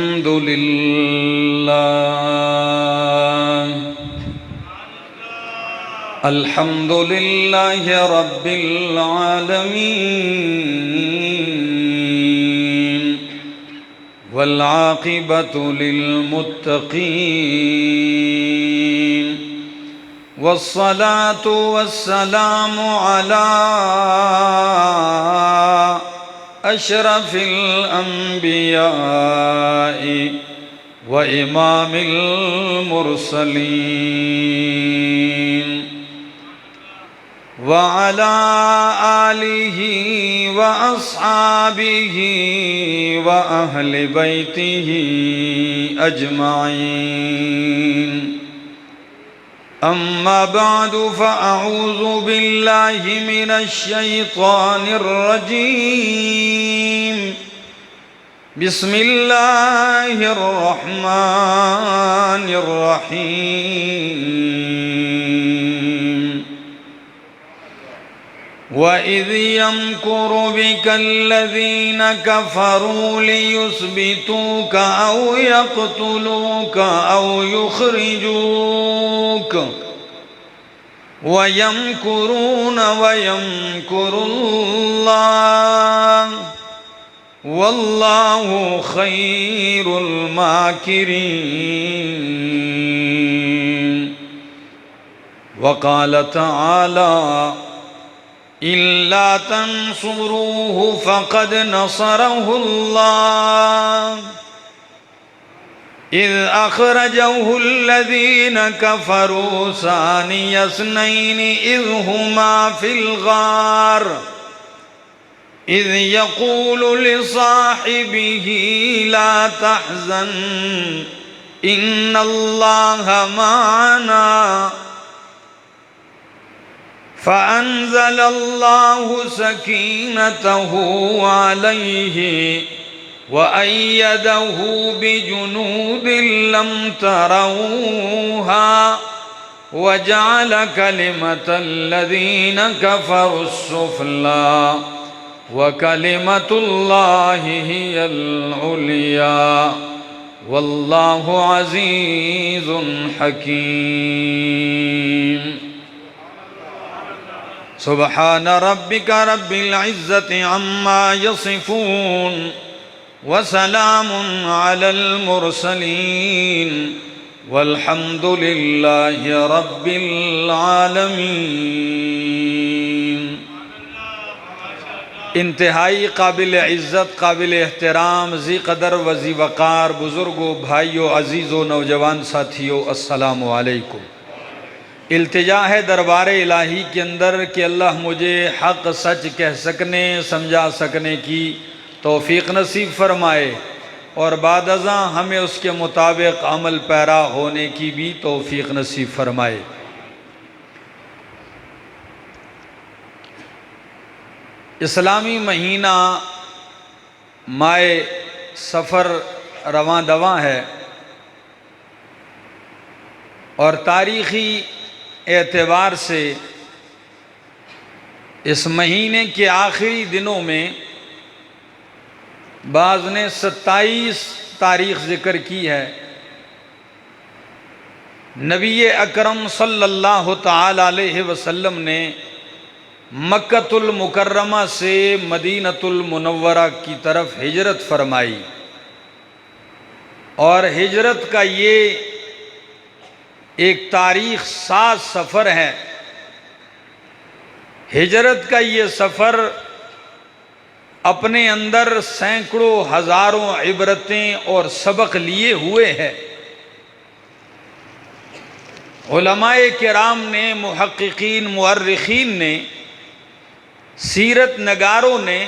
الحمد لله رب العالمين والعاقبة للمتقين والصلاة والسلام على أشرف الأنبياء وإمام المرسلين وعلى آله وأصحابه وأهل بيته أجمعين. أما بعد فأعوذ بالله من الشيطان الرجيم. بسم الله الرحمن الرحيم. وإذ يمكر بك الذين كفروا ليثبتوك أو يقتلوك أو يخرجوك ويمكرون ويمكر الله والله خير الماكرين. وقال تعالى: إلا تنصروه فقد نصره الله إذ أخرجه الذين كفروا ثاني اثنين إذ هما في الغار إذ يقول لصاحبه لا تحزن إن الله معنا فأنزل الله سكينته عليه وأيده بجنود لم تروها وجعل كلمة الذين كفروا السفلى وكلمة الله هي العليا والله عزيز حكيم. سبحان ربك رب العزة عما يصفون وسلام على المرسلين والحمد لله رب العالمين. انتہائی قابل عزت، قابل احترام، ذی قدر و ذی وقار بزرگوں، بھائیوں، عزیزوں، نوجوان ساتھیوں، السلام علیکم. التجا ہے دربار الہی کے اندر کہ اللہ مجھے حق سچ کہہ سکنے، سمجھا سکنے کی توفیق نصیب فرمائے اور بعد ازاں ہمیں اس کے مطابق عمل پیرا ہونے کی بھی توفیق نصیب فرمائے. اسلامی مہینہ ماہ سفر رواں دواں ہے اور تاریخی اعتبار سے اس مہینے کے آخری دنوں میں بعض نے 27 تاریخ ذکر کی ہے. نبی اکرم صلی اللہ تعالی علیہ وسلم نے مکۃ المکرمہ سے مدینۃ المنورہ کی طرف ہجرت فرمائی اور ہجرت کا یہ ایک تاریخ ساز سفر ہے. ہجرت کا یہ سفر اپنے اندر سینکڑوں ہزاروں عبرتیں اور سبق لیے ہوئے ہے. علماء کرام نے، محققین، مؤرخین نے، سیرت نگاروں نے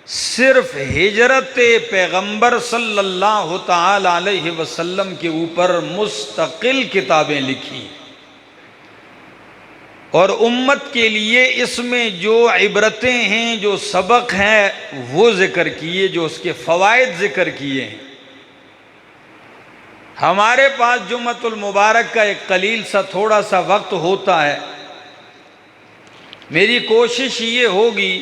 صرف ہجرت پیغمبر صلی اللہ تعالی علیہ وسلم کے اوپر مستقل کتابیں لکھی اور امت کے لیے اس میں جو عبرتیں ہیں، جو سبق ہیں، وہ ذکر کیے، جو اس کے فوائد ذکر کیے ہیں. ہمارے پاس جمعۃ المبارک کا ایک قلیل سا تھوڑا سا وقت ہوتا ہے. میری کوشش یہ ہوگی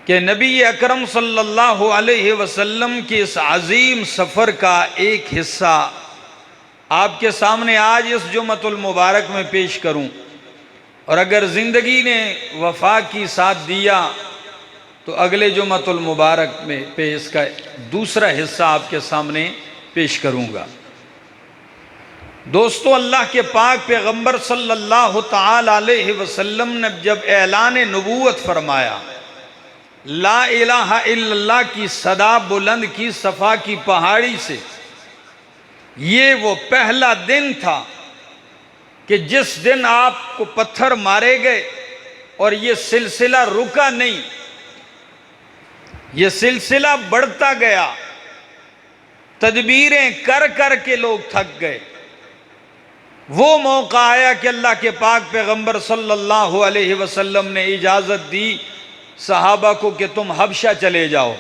کہ نبی اکرم صلی اللہ علیہ وسلم کے اس عظیم سفر کا ایک حصہ آپ کے سامنے آج اس جمعۃ المبارک میں پیش کروں، اور اگر زندگی نے وفا کی ساتھ دیا تو اگلے جمعۃ المبارک میں اس کا دوسرا حصہ آپ کے سامنے پیش کروں گا۔ دوستو، اللہ کے پاک پیغمبر صلی اللہ تعالی علیہ وسلم نے جب اعلان نبوت فرمایا، لا الہ الا اللہ کی صدا بلند کی صفا کی پہاڑی سے، یہ وہ پہلا دن تھا کہ جس دن آپ کو پتھر مارے گئے، اور یہ سلسلہ رکا نہیں، یہ سلسلہ بڑھتا گیا، تدبیریں کر کر کے لوگ تھک گئے۔ وہ موقع آیا کہ اللہ کے پاک پیغمبر صلی اللہ علیہ وسلم نے اجازت دی صحابہ کو کہ تم حبشہ چلے جاؤ۔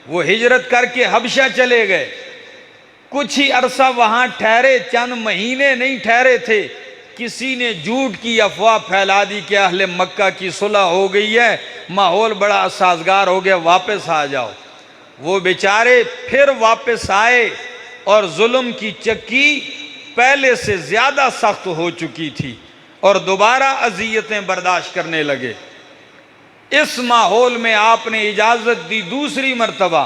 وہ ہجرت کر کے حبشہ چلے گئے، کچھ ہی عرصہ وہاں ٹھہرے، چند مہینے نہیں ٹھہرے تھے، کسی نے جھوٹ کی افواہ پھیلا دی کہ اہل مکہ کی صلح ہو گئی ہے، ماحول بڑا سازگار ہو گیا، واپس آ جاؤ۔ وہ بیچارے پھر واپس آئے، اور ظلم کی چکی پہلے سے زیادہ سخت ہو چکی تھی، اور دوبارہ اذیتیں برداشت کرنے لگے۔ اس ماحول میں آپ نے اجازت دی دوسری مرتبہ،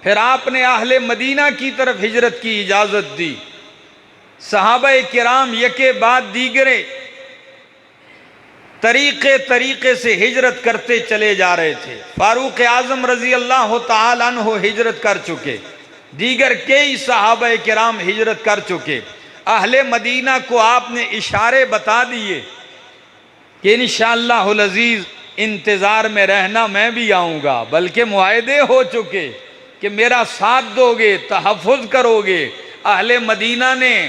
پھر آپ نے اہل مدینہ کی طرف ہجرت کی اجازت دی۔ صحابہ کرام یکے بعد دیگرے طریقے سے ہجرت کرتے چلے جا رہے تھے۔ فاروق اعظم رضی اللہ تعالیٰ عنہ ہجرت کر چکے، دیگر کئی صحابہ کرام ہجرت کر چکے۔ اہل مدینہ کو آپ نے اشارے بتا دیے کہ انشاءاللہ العزیز انتظار میں رہنا، میں بھی آؤں گا، بلکہ معاہدے ہو چکے کہ میرا ساتھ دو گے، تحفظ کرو گے۔ اہل مدینہ نے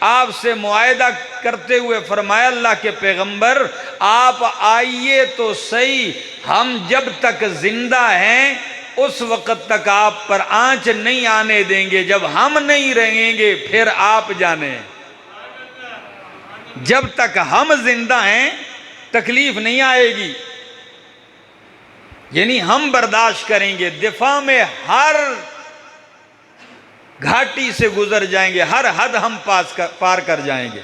آپ سے معاہدہ کرتے ہوئے فرمایا، اللہ کے پیغمبر آپ آئیے تو صحیح، ہم جب تک زندہ ہیں اس وقت تک آپ پر آنچ نہیں آنے دیں گے، جب ہم نہیں رہیں گے پھر آپ جانیں۔ جب تک ہم زندہ ہیں تکلیف نہیں آئے گی، یعنی ہم برداشت کریں گے، دفاع میں ہر گھاٹی سے گزر جائیں گے، ہر حد ہم پار کر جائیں گے۔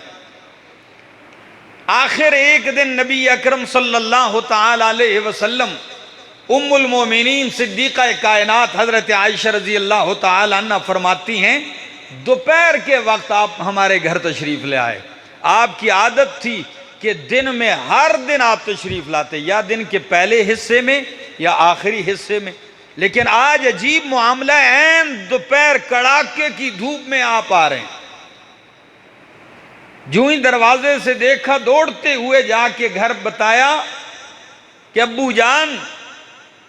آخر ایک دن نبی اکرم صلی اللہ تعالی علیہ وسلم، ام المومنین صدیقہ کائنات حضرت عائشہ رضی اللہ تعالی عنہ فرماتی ہیں، دوپہر کے وقت آپ ہمارے گھر تشریف لے آئے۔ آپ کی عادت تھی کہ دن میں ہر دن آپ تشریف لاتے، یا دن کے پہلے حصے میں یا آخری حصے میں، لیکن آج عجیب معاملہ ہے، عین دوپہر کڑاکے کی دھوپ میں آپ آ رہے ہیں۔ جو ہی دروازے سے دیکھا، دوڑتے ہوئے جا کے گھر بتایا کہ ابو جان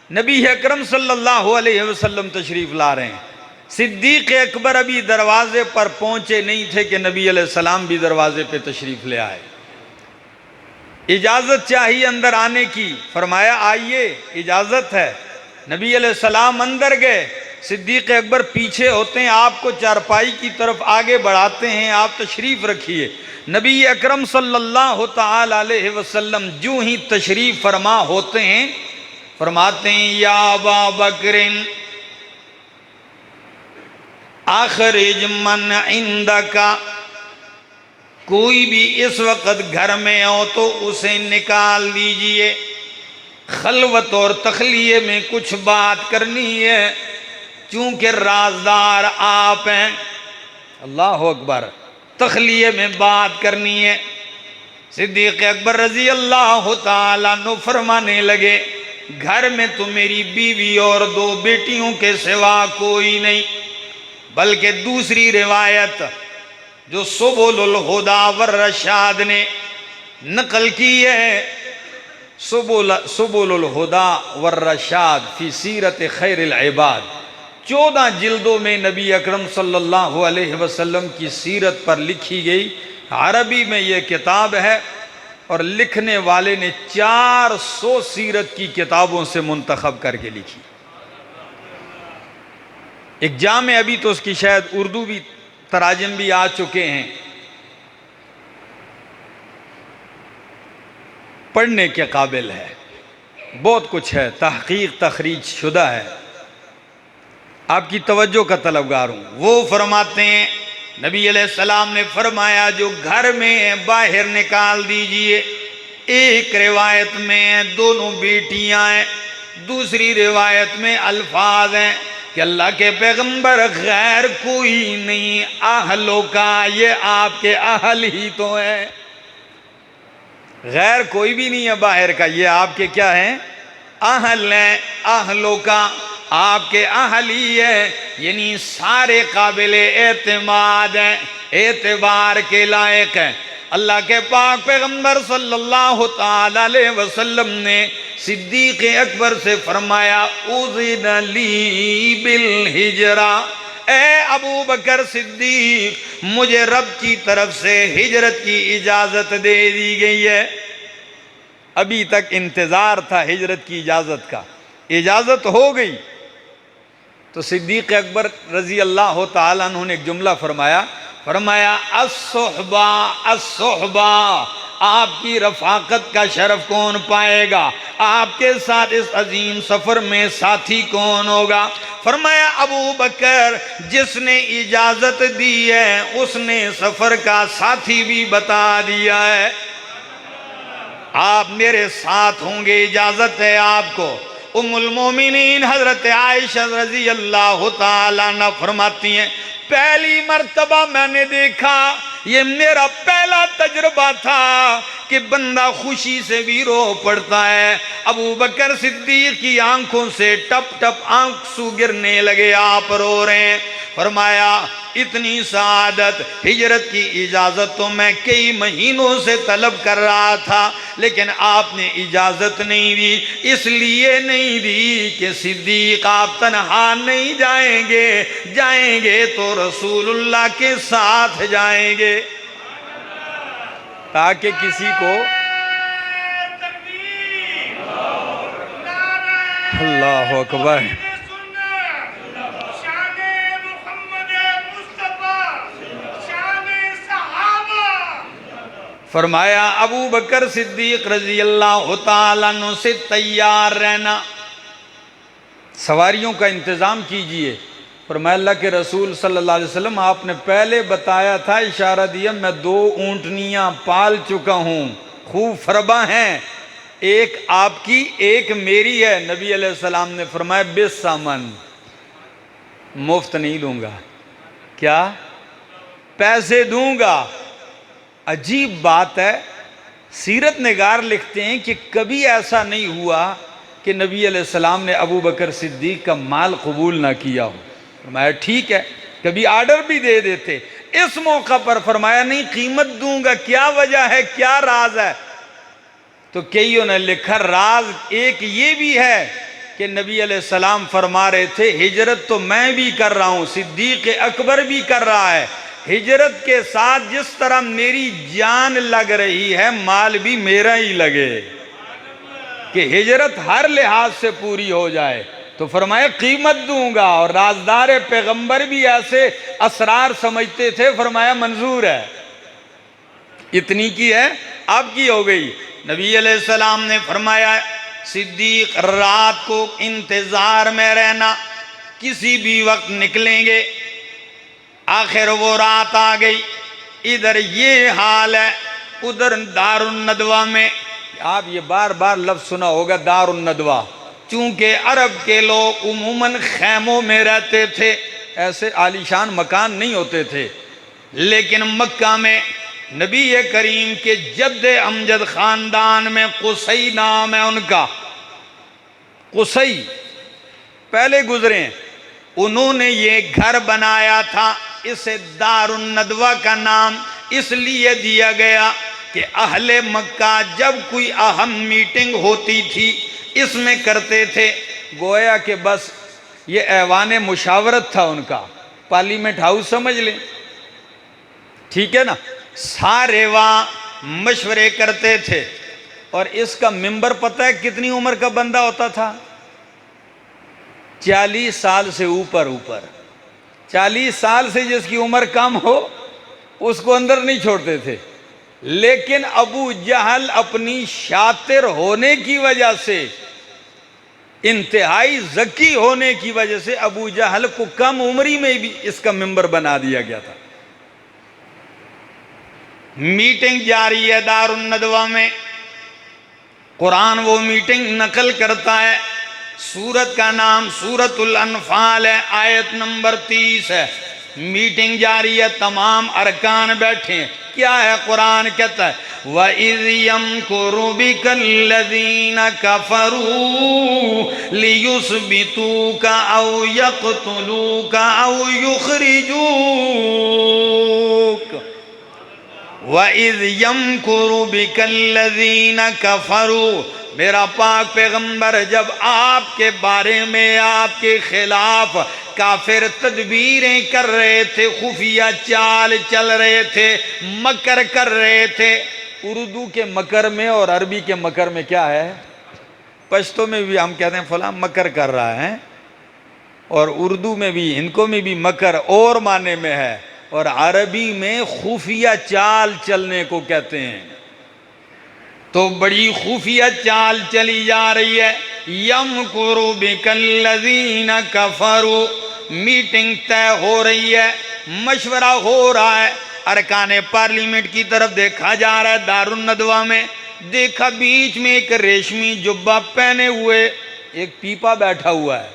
نبی اکرم صلی اللہ علیہ وسلم تشریف لا رہے ہیں۔ صدیق اکبر ابھی دروازے پر پہنچے نہیں تھے کہ نبی علیہ السلام بھی دروازے پہ تشریف لے آئے۔ اجازت چاہیے اندر آنے کی، فرمایا آئیے، اجازت ہے۔ نبی علیہ السلام اندر گئے، صدیق اکبر پیچھے ہوتے ہیں، آپ کو چارپائی کی طرف آگے بڑھاتے ہیں، آپ تشریف رکھیے۔ نبی اکرم صلی اللہ تعالی علیہ وسلم جو ہی تشریف فرما ہوتے ہیں، فرماتے ہیں یا ابا بکر اخرج من عندک، کوئی بھی اس وقت گھر میں ہو تو اسے نکال دیجئے، خلوت اور تخلیے میں کچھ بات کرنی ہے، چونکہ رازدار آپ ہیں۔ اللہ اکبر، تخلیے میں بات کرنی ہے۔ صدیق اکبر رضی اللہ تعالیٰ عنہ فرمانے لگے، گھر میں تو میری بیوی اور 2 بیٹیوں کے سوا کوئی نہیں، بلکہ دوسری روایت جو سبل الہدی والرشاد نے نقل کی ہے، سبل الہدی والرشاد فی سیرت خیر العباد، 14 جلدوں میں نبی اکرم صلی اللہ علیہ وسلم کی سیرت پر لکھی گئی۔ عربی میں یہ کتاب ہے، اور لکھنے والے نے 400 سیرت کی کتابوں سے منتخب کر کے لکھی۔ ایک جامع، ابھی تو اس کی شاید اردو بھی تراجم بھی آ چکے ہیں، پڑھنے کے قابل ہے۔ بہت کچھ ہے، تحقیق تخریج شدہ ہے، آپ کی توجہ کا طلبگار ہوں۔ وہ فرماتے ہیں نبی علیہ السلام نے فرمایا جو گھر میں ہے باہر نکال دیجئے۔ ایک روایت میں دونوں بیٹیاں ہیں، دوسری روایت میں الفاظ ہیں کہ اللہ کے پیغمبر غیر کوئی نہیں، اہلوں کا، یہ آپ کے اہل ہی تو ہیں، غیر کوئی بھی نہیں ہے باہر کا، یہ آپ کے کیا ہیں؟ اہل ہیں، اہلوں کا، آپ کے اہل ہی ہیں، یعنی سارے قابل اعتماد ہیں، اعتبار کے لائق ہیں۔ اللہ کے پاک پیغمبر صلی اللہ تعالی علیہ وسلم نے صدیق اکبر سے فرمایا اذن لی بالہجرہ، اے ابو بکر صدیق مجھے رب کی طرف سے ہجرت کی اجازت دے دی گئی ہے۔ ابھی تک انتظار تھا ہجرت کی اجازت کا، اجازت ہو گئی تو صدیق اکبر رضی اللہ تعالیٰ عنہ نے ایک جملہ فرمایا الصحبہ الصحبہ، آپ کی رفاقت کا شرف کون پائے گا، آپ کے ساتھ اس عظیم سفر میں ساتھی کون ہوگا؟ فرمایا ابو بکر، جس نے اجازت دی ہے اس نے سفر کا ساتھی بھی بتا دیا ہے، آپ میرے ساتھ ہوں گے، اجازت ہے آپ کو۔ ام المومنین حضرت عائشہ رضی اللہ تعالیٰ عنہ فرماتی ہیں پہلی مرتبہ میں نے دیکھا، یہ میرا پہلا تجربہ تھا کہ بندہ خوشی سے بھی رو پڑتا ہے۔ ابو بکر صدیق کی آنکھوں سے ٹپ ٹپ آنسو گرنے لگے، آپ رو رہے ہیں۔ فرمایا اتنی سعادت، ہجرت کی اجازت تو میں کئی مہینوں سے طلب کر رہا تھا، لیکن آپ نے اجازت نہیں دی، اس لیے نہیں دی کہ صدیق آپ تنہا نہیں جائیں گے، جائیں گے تو رسول اللہ کے ساتھ جائیں گے، تاکہ کسی کو اللہ اکبر۔ فرمایا ابو بکر صدیق رضی اللہ تعالیٰ عنہ سے تیار رہنا، سواریوں کا انتظام کیجئے۔ فرمایا اللہ کے رسول صلی اللہ علیہ وسلم آپ نے پہلے بتایا تھا، اشارہ دیا، میں 2 اونٹنیاں پال چکا ہوں، خوب فربا ہیں، ایک آپ کی ایک میری ہے۔ نبی علیہ السلام نے فرمایا بالثمن، مفت نہیں لوں گا، کیا پیسے دوں گا۔ عجیب بات ہے، سیرت نگار لکھتے ہیں کہ کبھی ایسا نہیں ہوا کہ نبی علیہ السلام نے ابو بکر صدیق کا مال قبول نہ کیا ہو۔ فرمایا ٹھیک ہے، کبھی آرڈر بھی دے دیتے، اس موقع پر فرمایا نہیں قیمت دوں گا، کیا وجہ ہے، کیا راز ہے؟ تو کئیوں نے لکھا راز ایک یہ بھی ہے کہ نبی علیہ السلام فرما رہے تھے ہجرت تو میں بھی کر رہا ہوں، صدیق اکبر بھی کر رہا ہے، ہجرت کے ساتھ جس طرح میری جان لگ رہی ہے مال بھی میرا ہی لگے، کہ ہجرت ہر لحاظ سے پوری ہو جائے۔ تو فرمایا قیمت دوں گا، اور رازدار پیغمبر بھی ایسے اسرار سمجھتے تھے، فرمایا منظور ہے، اتنی کی ہے اب کی ہو گئی۔ نبی علیہ السلام نے فرمایا صدیق رات کو انتظار میں رہنا، کسی بھی وقت نکلیں گے۔ آخر وہ رات آ گئی، ادھر یہ حال ہے، ادھر دار الندوہ میں، آپ یہ بار بار لفظ سنا ہوگا دار الندوہ، چونکہ عرب کے لوگ عموماً خیموں میں رہتے تھے، ایسے عالیشان مکان نہیں ہوتے تھے، لیکن مکہ میں نبی کریم کے جد امجد خاندان میں قصی نام ہے ان کا، قصی پہلے گزرے ہیں، انہوں نے یہ گھر بنایا تھا، اسے دار الندوہ کا نام اس لیے دیا گیا کہ اہل مکہ جب کوئی اہم میٹنگ ہوتی تھی اس میں کرتے تھے، گویا کہ بس یہ ایوان مشاورت تھا ان کا، پارلیمنٹ ہاؤس سمجھ لیں، ٹھیک ہے نا، سارے وہاں مشورے کرتے تھے۔ اور اس کا ممبر پتہ ہے کتنی عمر کا بندہ ہوتا تھا؟ 40 سال سے اوپر، 40 سال سے جس کی عمر کم ہو اس کو اندر نہیں چھوڑتے تھے، لیکن ابو جہل اپنی شاطر ہونے کی وجہ سے انتہائی ذکی ہونے کی وجہ سے ابو جہل کو کم عمری میں بھی اس کا ممبر بنا دیا گیا تھا۔ میٹنگ جاری ہے دار الندوہ میں، قرآن وہ میٹنگ نقل کرتا ہے، سورت کا نام سورت الانفال ہے، آیت نمبر 30 ہے۔ میٹنگ جاری ہے، تمام ارکان بیٹھے ہیں، کیا ہے؟ قرآن کہتا ہے وَإِذْ يَمْكُرُ بِكَ الَّذِينَ كَفَرُوا لِيُثْبِتُوكَ أَوْ يَقْتُلُوكَ أَوْ يُخْرِجُوكَ وَإِذْ يَمْكُرُ بِكَ الَّذِينَ كَفَرُوا، میرا پاک پیغمبر جب آپ کے بارے میں آپ کے خلاف کافر تدبیریں کر رہے تھے، خفیہ چال چل رہے تھے، مکر کر رہے تھے۔ اردو کے مکر میں اور عربی کے مکر میں کیا ہے؟ پشتو میں بھی ہم کہتے ہیں فلاں مکر کر رہا ہے، اور اردو میں بھی ان کو میں بھی مکر اور معنی میں ہے، اور عربی میں خفیہ چال چلنے کو کہتے ہیں۔ تو بڑی خفیہ چال چلی جا رہی ہے۔ یمکر بک الذین کفروا، میٹنگ طے ہو رہی ہے، مشورہ ہو رہا ہے، ارکان پارلیمنٹ کی طرف دیکھا جا رہا ہے۔ دار الندوہ میں دیکھا بیچ میں ایک ریشمی جبہ پہنے ہوئے ایک پیپا بیٹھا ہوا ہے،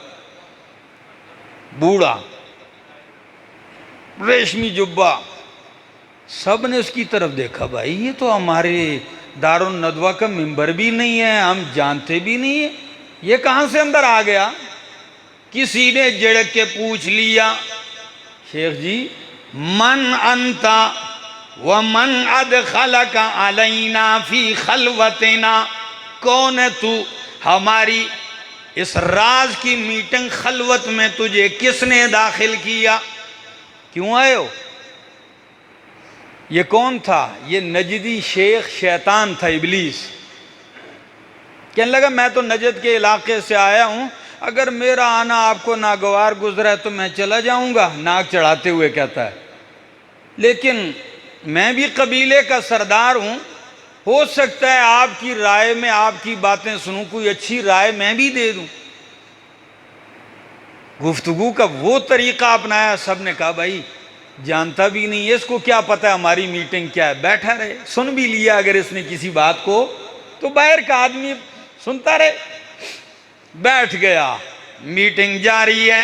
بوڑھا ریشمی جبہ، سب نے اس کی طرف دیکھا، بھائی یہ تو ہمارے دار الندوہ کا ممبر بھی نہیں ہے، ہم جانتے بھی نہیں ہیں، یہ کہاں سے اندر آ گیا؟ کسی نے جڑک کے پوچھ لیا، شیخ جی من انت ومن ادخلک علینا فی خلوتنا، کون ہے تو؟ ہماری اس راز کی میٹنگ خلوت میں تجھے کس نے داخل کیا؟ کیوں آئے ہو؟ یہ کون تھا؟ یہ نجدی شیخ شیطان تھا، ابلیس۔ کہنے لگا میں تو نجد کے علاقے سے آیا ہوں، اگر میرا آنا آپ کو ناگوار گزرا ہے تو میں چلا جاؤں گا، ناک چڑھاتے ہوئے کہتا ہے، لیکن میں بھی قبیلے کا سردار ہوں، ہو سکتا ہے آپ کی رائے میں آپ کی باتیں سنوں، کوئی اچھی رائے میں بھی دے دوں۔ گفتگو کا وہ طریقہ اپنایا، سب نے کہا بھائی جانتا بھی نہیں ہے، اس کو کیا پتہ ہے ہماری میٹنگ کیا ہے، بیٹھا رہے، سن بھی لیا اگر اس نے کسی بات کو تو باہر کا آدمی سنتا رہے۔ بیٹھ گیا، میٹنگ جاری ہے،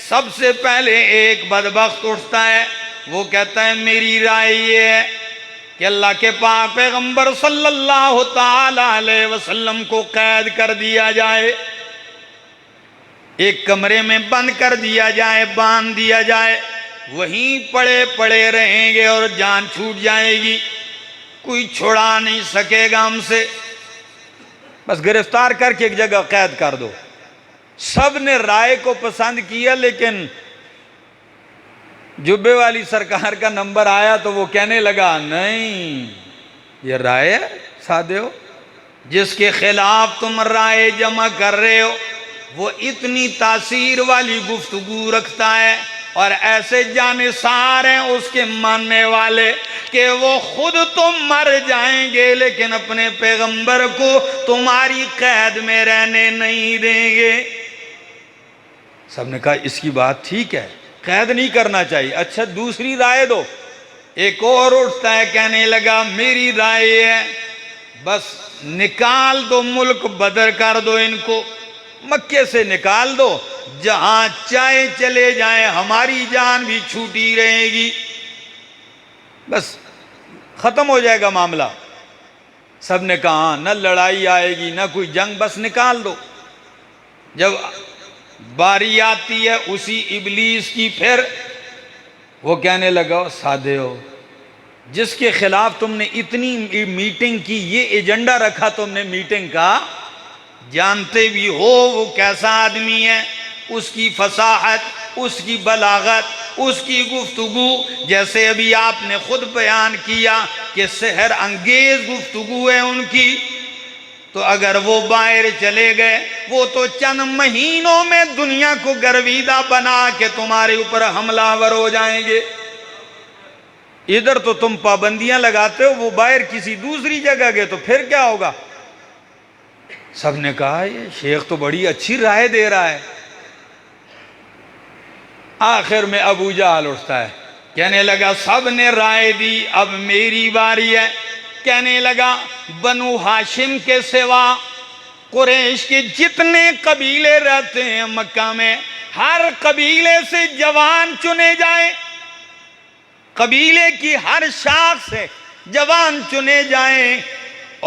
سب سے پہلے ایک بدبخت اٹھتا ہے، وہ کہتا ہے میری رائے یہ ہے کہ اللہ کے پاک پیغمبر صلی اللہ تعالی علیہ وسلم کو قید کر دیا جائے، ایک کمرے میں بند کر دیا جائے، باندھ دیا جائے، وہیں پڑے پڑے رہیں گے اور جان چھوٹ جائے گی، کوئی چھڑا نہیں سکے گا ہم سے، بس گرفتار کر کے ایک جگہ قید کر دو۔ سب نے رائے کو پسند کیا، لیکن جبے والی سرکار کا نمبر آیا تو وہ کہنے لگا نہیں، یہ رائے ہے سادھو، جس کے خلاف تم رائے جمع کر رہے ہو وہ اتنی تاثیر والی گفتگو رکھتا ہے اور ایسے جانثار ہیں اس کے ماننے والے کہ وہ خود تو مر جائیں گے لیکن اپنے پیغمبر کو تمہاری قید میں رہنے نہیں دیں گے۔ سب نے کہا اس کی بات ٹھیک ہے، قید نہیں کرنا چاہیے، اچھا دوسری رائے دو۔ ایک اور اٹھتا ہے، کہنے لگا میری رائے ہے بس نکال دو، ملک بدر کر دو، ان کو مکے سے نکال دو، جہاں چاہے چلے جائیں، ہماری جان بھی چھوٹی رہے گی، بس ختم ہو جائے گا معاملہ۔ سب نے کہا ہاں، نہ لڑائی آئے گی نہ کوئی جنگ، بس نکال دو۔ جب باری آتی ہے اسی ابلیس کی، پھر وہ کہنے لگا سادھو، جس کے خلاف تم نے اتنی میٹنگ کی، یہ ایجنڈا رکھا تم نے میٹنگ کا، جانتے بھی ہو وہ کیسا آدمی ہے، اس کی فصاحت، اس کی بلاغت، اس کی گفتگو، جیسے ابھی آپ نے خود بیان کیا کہ سحر انگیز گفتگو ہے ان کی، تو اگر وہ باہر چلے گئے وہ تو چند مہینوں میں دنیا کو گرویدہ بنا کے تمہارے اوپر حملہ آور ہو جائیں گے۔ ادھر تو تم پابندیاں لگاتے ہو، وہ باہر کسی دوسری جگہ گئے تو پھر کیا ہوگا؟ سب نے کہا یہ شیخ تو بڑی اچھی رائے دے رہا ہے۔ آخر میں ابو جہل اٹھتا ہے، کہنے لگا سب نے رائے دی، اب میری باری ہے۔ کہنے لگا بنو ہاشم کے سوا قریش کے جتنے قبیلے رہتے ہیں مکہ میں، ہر قبیلے سے جوان چنے جائیں، قبیلے کی ہر شاخ سے جوان چنے جائیں،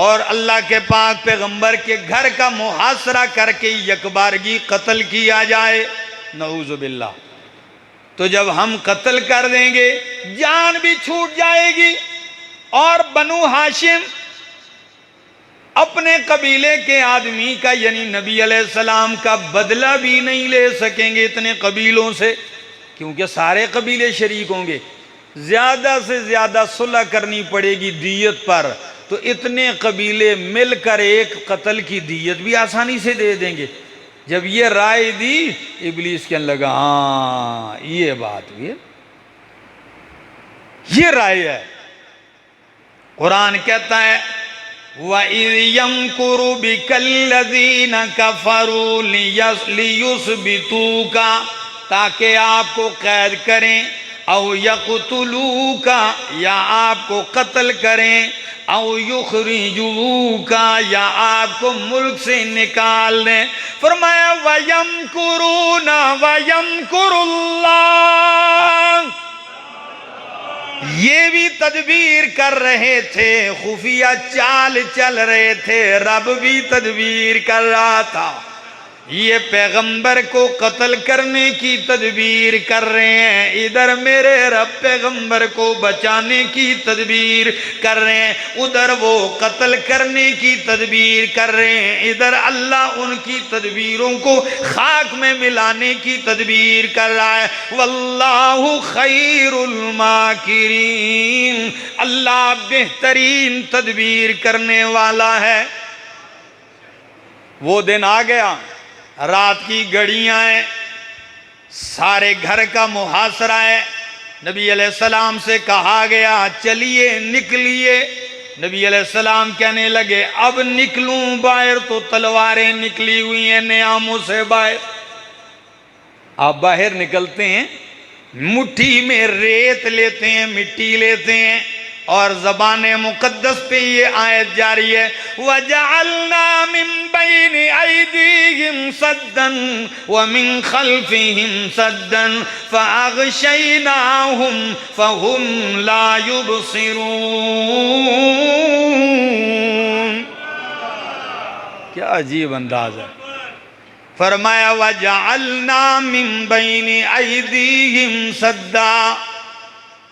اور اللہ کے پاک پیغمبر کے گھر کا محاصرہ کر کے یکبارگی قتل کیا جائے۔ نعوذ باللہ۔ تو جب ہم قتل کر دیں گے جان بھی چھوٹ جائے گی، اور بنو ہاشم اپنے قبیلے کے آدمی کا یعنی نبی علیہ السلام کا بدلہ بھی نہیں لے سکیں گے اتنے قبیلوں سے، کیونکہ سارے قبیلے شریک ہوں گے، زیادہ سے زیادہ صلح کرنی پڑے گی دیت پر، تو اتنے قبیلے مل کر ایک قتل کی دیت بھی آسانی سے دے دیں گے۔ جب یہ رائے دی ابلیس کہنے لگا ہاں یہ بات بھی ہے، یہ رائے ہے۔ قرآن کہتا ہے وَإِذْ يَمْكُرُ بِكَ الَّذِينَ كَفَرُوا لِيُثْبِتُوكَ، تاکہ آپ کو قید کریں، او یقتلوک، یا آپ کو قتل کریں، او یخرجوک، یا آپ کو ملک سے نکال دیں۔ فرمایا وَيَمْكُرُونَ وَيَمْكُرُ اللَّهُ، یہ بھی تدبیر کر رہے تھے، خفیہ چال چل رہے تھے، رب بھی تدبیر کر رہا تھا، یہ پیغمبر کو قتل کرنے کی تدبیر کر رہے ہیں، ادھر میرے رب پیغمبر کو بچانے کی تدبیر کر رہے ہیں، ادھر وہ قتل کرنے کی تدبیر کر رہے ہیں، ادھر اللہ ان کی تدبیروں کو خاک میں ملانے کی تدبیر کر رہا ہے۔ واللہ خیر الماکرین، اللہ بہترین تدبیر کرنے والا ہے۔ وہ دن آ گیا، رات کی گھڑیاں ہیں، سارے گھر کا محاصرہ ہے، نبی علیہ السلام سے کہا گیا چلیے نکلیے، نبی علیہ السلام کہنے لگے اب نکلوں باہر تو تلواریں نکلی ہوئی ہیں نیاموں سے باہر۔ آپ باہر نکلتے ہیں، مٹھی میں ریت لیتے ہیں، مٹی لیتے ہیں، اور زبان مقدس پہ یہ آیت جاری ہے وَجَعَلْنَا مِن بَيْنِ أَيْدِيهِمْ سَدًّا وَمِن خَلْفِهِمْ سَدًّا فَأَغْشَيْنَاهُمْ فَهُمْ لَا يُبْصِرُونَ۔ کیا عجیب انداز ہے۔ فرمایا وَجَعَلْنَا مِن بَيْنِ أَيْدِيهِمْ سَدًّا،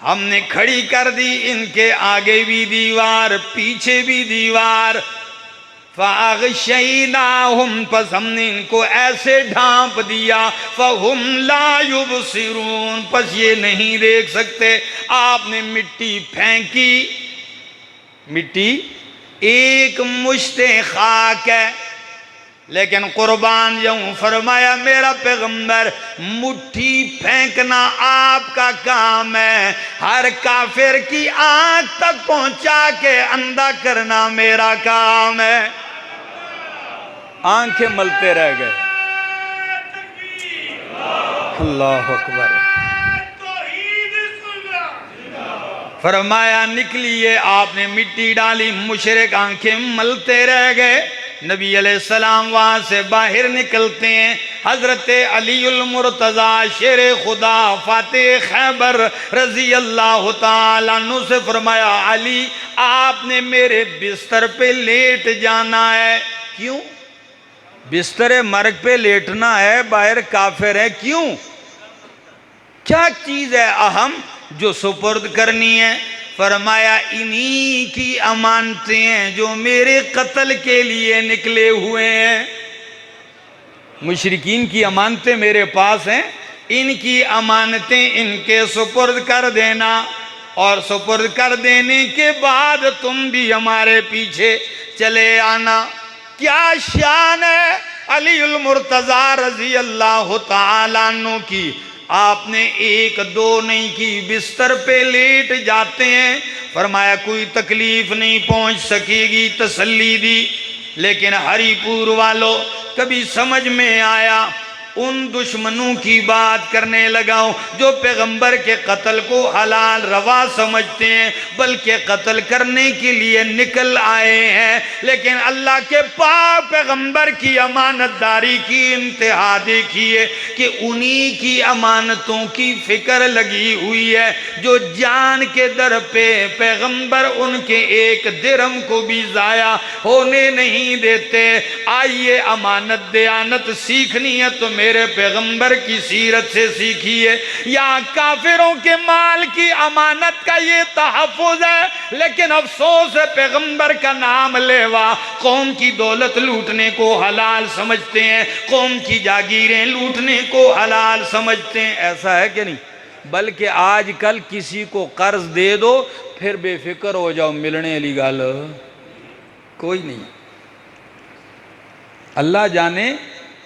ہم نے کھڑی کر دی ان کے آگے بھی دیوار پیچھے بھی دیوار، فَأَغْشَيْنَاهُمْ، پس ہم نے ان کو ایسے ڈھانپ دیا، فَهُمْ لَا يُبْصِرُونَ، پس یہ نہیں دیکھ سکتے۔ آپ نے مٹی پھینکی، مٹی ایک مشت خاک ہے، لیکن قربان جاؤں فرمایا میرا پیغمبر مٹھی پھینکنا آپ کا کام ہے، ہر کافر کی آنکھ تک پہنچا کے اندھا کرنا میرا کام ہے۔ آنکھیں ملتے رہ گئے۔ اللہ اکبر۔ فرمایا نکلیے، آپ نے مٹی ڈالی، مشرک آنکھیں ملتے رہ گئے۔ نبی علیہ السلام وہاں سے باہر نکلتے ہیں، حضرت علی المرتضیٰ شیر خدا فاتح خیبر رضی اللہ تعالیٰ عنہ سے فرمایا علی آپ نے میرے بستر پہ لیٹ جانا ہے۔ کیوں؟ بستر مرگ پہ لیٹنا ہے، باہر کافر ہے، کیوں؟ کیا چیز ہے اہم جو سپرد کرنی ہے؟ فرمایا انہی کی امانتیں ہیں جو میرے قتل کے لیے نکلے ہوئے ہیں، مشرکین کی امانتیں میرے پاس ہیں، ان کی امانتیں ان کے سپرد کر دینا، اور سپرد کر دینے کے بعد تم بھی ہمارے پیچھے چلے آنا۔ کیا شان ہے علی المرتضیٰ رضی اللہ تعالیٰ عنہ کی، آپ نے ایک دو نہیں کی، بستر پہ لیٹ جاتے ہیں، فرمایا کوئی تکلیف نہیں پہنچ سکے گی، تسلی دی۔ لیکن ہری پور والوں کبھی سمجھ میں آیا ان دشمنوں کی بات کرنے لگا ہوں جو پیغمبر کے قتل کو حلال روا سمجھتے ہیں، بلکہ قتل کرنے کے لیے نکل آئے ہیں، لیکن اللہ کے پاک پیغمبر کی امانت داری کی انتہا دیکھیے کہ انہی کی امانتوں کی فکر لگی ہوئی ہے جو جان کے در پہ پیغمبر ان کے ایک درہم کو بھی ضائع ہونے نہیں دیتے۔ آئیے امانت دیانت سیکھنی ہے تو میرے پیغمبر کی سیرت سے سیکھیے۔ یا کافروں کے مال کی امانت کا یہ تحفظ ہے، لیکن افسوس ہے پیغمبر کا نام لیوا قوم کی دولت لوٹنے کو حلال سمجھتے ہیں، قوم کی جاگیریں لوٹنے کو حلال سمجھتے ہیں۔ ایسا ہے کہ نہیں؟ بلکہ آج کل کسی کو قرض دے دو پھر بے فکر ہو جاؤ، ملنے والی گل کوئی نہیں۔ اللہ جانے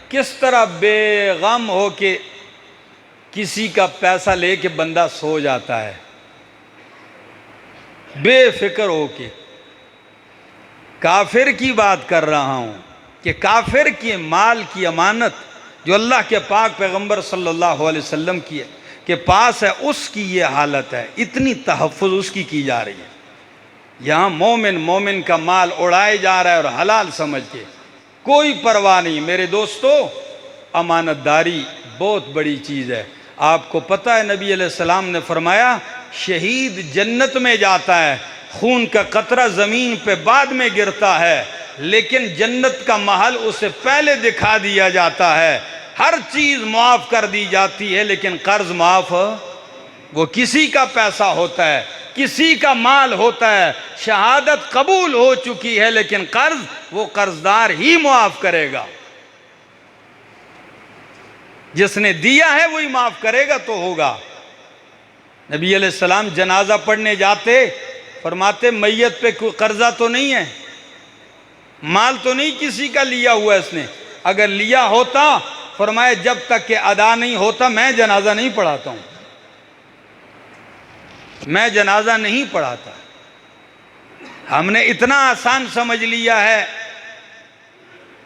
کس طرح بے غم ہو کے کسی کا پیسہ لے کے بندہ سو جاتا ہے، بے فکر ہو کے۔ کافر کی بات کر رہا ہوں کہ کافر کی مال کی امانت جو اللہ کے پاک پیغمبر صلی اللہ علیہ وسلم کی ہے کے پاس ہے، اس کی یہ حالت ہے، اتنی تحفظ اس کی جا رہی ہے۔ یہاں مومن کا مال اڑائے جا رہا ہے اور حلال سمجھ کے، کوئی پرواہ نہیں۔ میرے دوستو، امانت داری بہت بڑی چیز ہے۔ آپ کو پتہ ہے نبی علیہ السلام نے فرمایا شہید جنت میں جاتا ہے، خون کا قطرہ زمین پہ بعد میں گرتا ہے، لیکن جنت کا محل اسے پہلے دکھا دیا جاتا ہے، ہر چیز معاف کر دی جاتی ہے، لیکن قرض معاف وہ کسی کا پیسہ ہوتا ہے، کسی کا مال ہوتا ہے، شہادت قبول ہو چکی ہے، لیکن قرض وہ قرضدار ہی معاف کرے گا، جس نے دیا ہے وہی معاف کرے گا تو ہوگا۔ نبی علیہ السلام جنازہ پڑھنے جاتے، فرماتے میت پہ کوئی قرضہ تو نہیں ہے، مال تو نہیں کسی کا لیا ہوا اس نے، اگر لیا ہوتا فرمایا جب تک کہ ادا نہیں ہوتا میں جنازہ نہیں پڑھاتا ہوں، میں جنازہ نہیں پڑھاتا۔ ہم نے اتنا آسان سمجھ لیا ہے،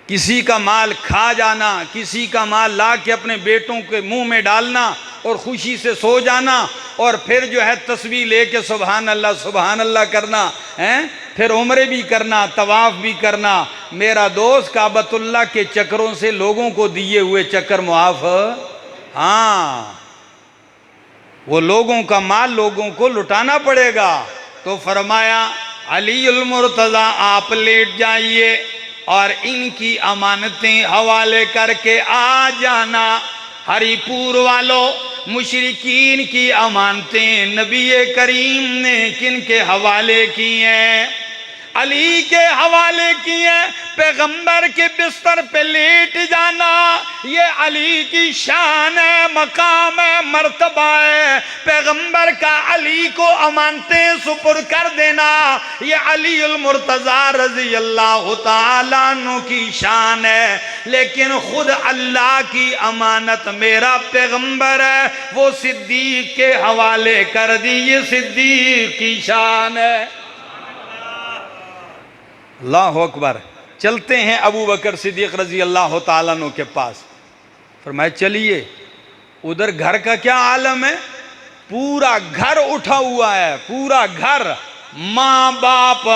کسی کا مال کھا جانا، کسی کا مال لا کے اپنے بیٹوں کے منہ میں ڈالنا اور خوشی سے سو جانا، اور پھر جو ہے تسبیح لے کے سبحان اللہ کرنا، پھر عمرے بھی کرنا، طواف بھی کرنا۔ میرا دوست، کعبۃ اللہ کے چکروں سے لوگوں کو دیے ہوئے چکر معاف، ہاں وہ لوگوں کا مال لوگوں کو لٹانا پڑے گا۔ تو فرمایا علی المرتضی آپ لیٹ جائیے اور ان کی امانتیں حوالے کر کے آ جانا۔ ہری پور والوں، مشرکین کی امانتیں نبی کریم نے کن کے حوالے کی ہیں؟ علی کے حوالے کی ہیں۔ پیغمبر کے بستر پہ لیٹ جانا یہ علی کی شان ہے، مقام ہے، مرتبہ ہے۔ پیغمبر کا علی کو امانتیں سپر کر دینا یہ علی المرتضی رضی اللہ تعالیٰ عنہ کی شان ہے، لیکن خود اللہ کی امانت میرا پیغمبر ہے وہ صدیق کے حوالے کر دی، یہ صدیق کی شان ہے۔ اللہ اکبر۔ چلتے ہیں ابو بکر صدیق رضی اللہ تعالیٰ عنہ کے پاس۔ فرمایا چلیے، ادھر گھر کا کیا عالم ہے؟ پورا گھر اٹھا ہوا ہے، پورا گھر، ماں باپ،